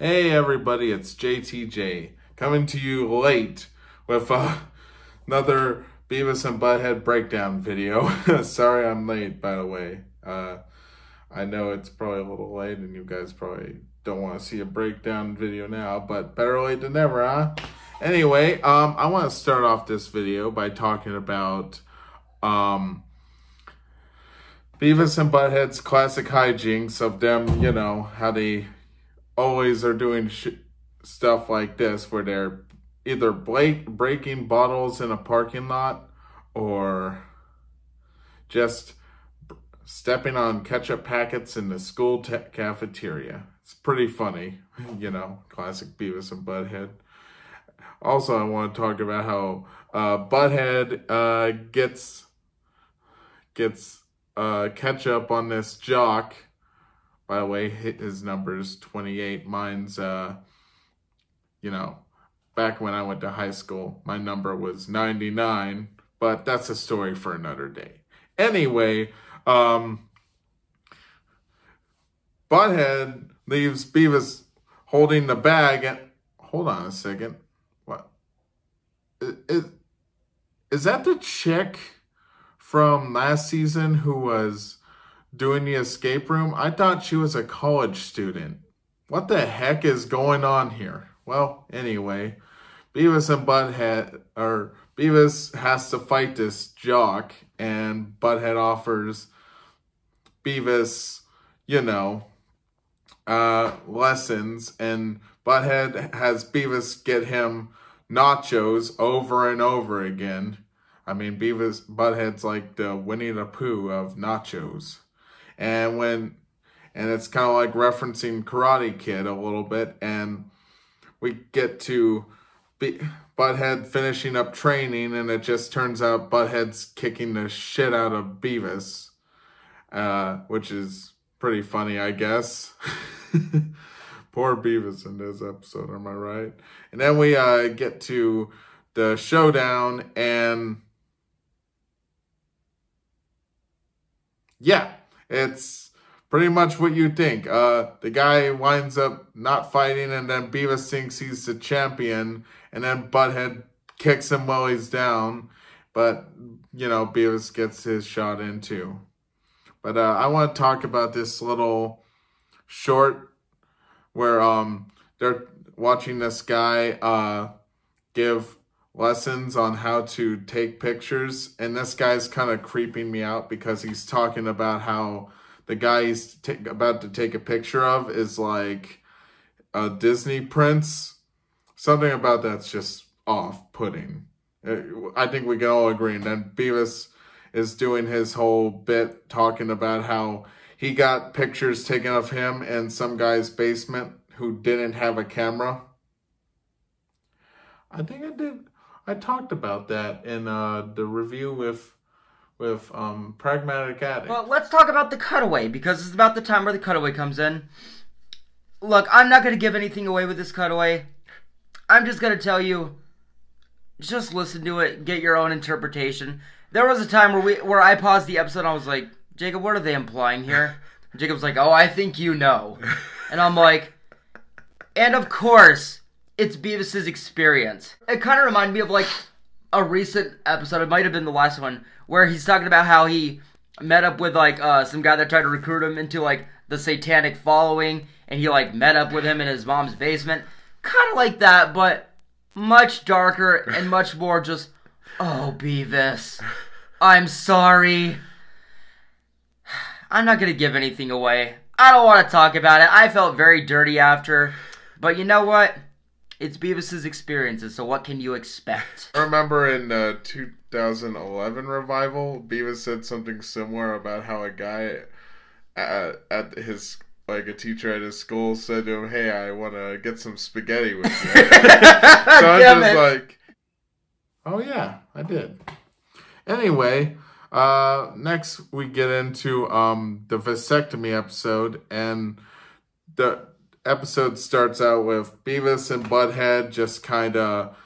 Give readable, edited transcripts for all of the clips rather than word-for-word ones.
Hey everybody, it's JTJ coming to you late with another Beavis and Butthead breakdown video. Sorry I'm late, by the way. I know it's probably a little late and you guys probably don't want to see a breakdown video now, but better late than never, huh? Anyway, I want to start off this video by talking about Beavis and Butthead's classic hijinks of them, you know, how they always are doing stuff like this where they're either breaking bottles in a parking lot or just stepping on ketchup packets in the school cafeteria. It's pretty funny, you know, classic Beavis and Butthead. Also, I want to talk about how Butthead gets ketchup on this jock. By the way, his number's 28. Mine's, you know, back when I went to high school, my number was 99. But that's a story for another day. Anyway, Butthead leaves Beavis holding the bag. And hold on a second. What? Is that the chick from last season who was doing the escape room? I thought she was a college student. What the heck is going on here? Well, anyway, Beavis and Butthead, or Beavis has to fight this jock, and Butthead offers Beavis, you know, lessons, and Butthead has Beavis get him nachos over and over again. I mean, Butthead's like the Winnie the Pooh of nachos. And it's kind of like referencing Karate Kid a little bit, and we get to Butthead finishing up training, and it just turns out Butthead's kicking the shit out of Beavis, which is pretty funny, I guess. Poor Beavis in this episode, am I right? And then we get to the showdown, and yeah, it's pretty much what you think. The guy winds up not fighting, and then Beavis thinks he's the champion, and then Butthead kicks him while he's down. But, you know, Beavis gets his shot in too. But I want to talk about this little short where they're watching this guy give lessons on how to take pictures, and this guy's kind of creeping me out because he's talking about how the guy he's about to take a picture of is like a Disney prince. Something about that's just off-putting. I think we can all agree. And then Beavis is doing his whole bit talking about how he got pictures taken of him in some guy's basement who didn't have a camera. I think I did. I talked about that in the review with Pragmatic Addic. Well, let's talk about the cutaway, because it's about the time where the cutaway comes in. Look, I'm not going to give anything away with this cutaway. I'm just going to tell you, just listen to it, get your own interpretation. There was a time where I paused the episode and I was like, Jacob, what are they implying here? And Jacob's like, oh, I think you know. And I'm like, and of course, it's Beavis' experience. It kind of reminded me of like a recent episode, it might have been the last one, where he's talking about how he met up with like some guy that tried to recruit him into like the satanic following, and he like met up with him in his mom's basement. Kind of like that, but much darker and much more just, oh, Beavis, I'm sorry. I'm not going to give anything away. I don't want to talk about it. I felt very dirty after, but you know what? It's Beavis' experiences, so what can you expect? I remember in the 2011 revival, Beavis said something similar about how a guy at his, like a teacher at his school said to him, hey, I want to get some spaghetti with you. So I'm just like, oh yeah, I did. Anyway, next we get into the vasectomy episode, and the episode starts out with Beavis and Butthead just kind of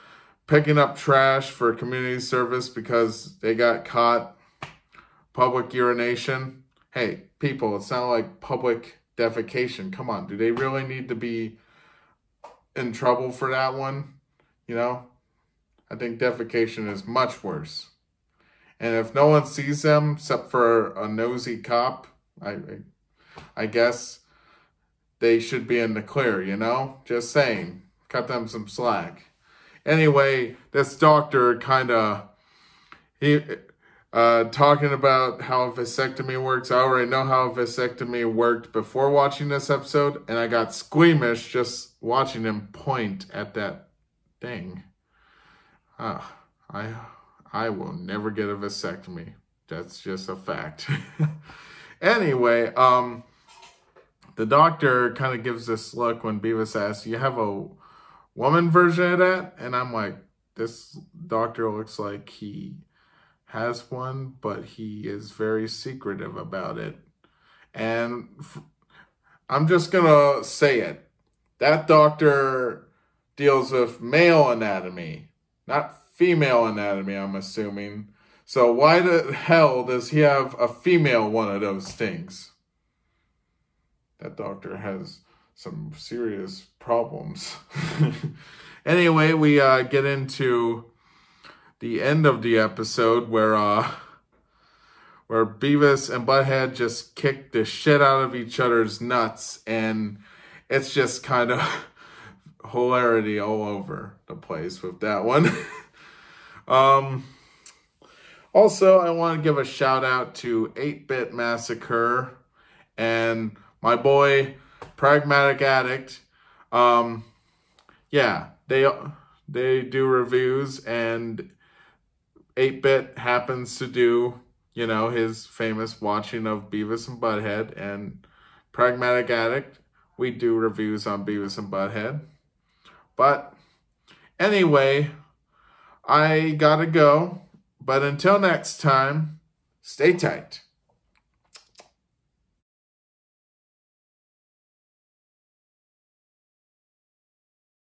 picking up trash for community service because they got caught public urination. Hey, people, it's not like public defecation. Come on, do they really need to be in trouble for that one, you know. I think defecation is much worse. And if no one sees them except for a nosy cop, I guess they should be in the clear, you know? Just saying. Cut them some slack. Anyway, this doctor kind of, talking about how a vasectomy works. I already know how a vasectomy worked before watching this episode, and I got squeamish just watching him point at that thing. I will never get a vasectomy. That's just a fact. Anyway, the doctor kind of gives this look when Beavis asks, "You have a woman version of that?" And I'm like, this doctor looks like he has one, but he is very secretive about it. And I'm just going to say it. That doctor deals with male anatomy, not female anatomy, I'm assuming. So why the hell does he have a female one of those things? That doctor has some serious problems. Anyway, we get into the end of the episode where Beavis and Butthead just kick the shit out of each other's nuts, and it's just kind of hilarity all over the place with that one. Also, I want to give a shout out to 8-Bit Massacre and my boy Pragmatic Addic. Yeah, they do reviews, and 8-Bit happens to do, you know, his famous watching of Beavis and Butthead, and Pragmatic Addic, we do reviews on Beavis and Butthead. But anyway, I gotta go. But until next time, stay tight.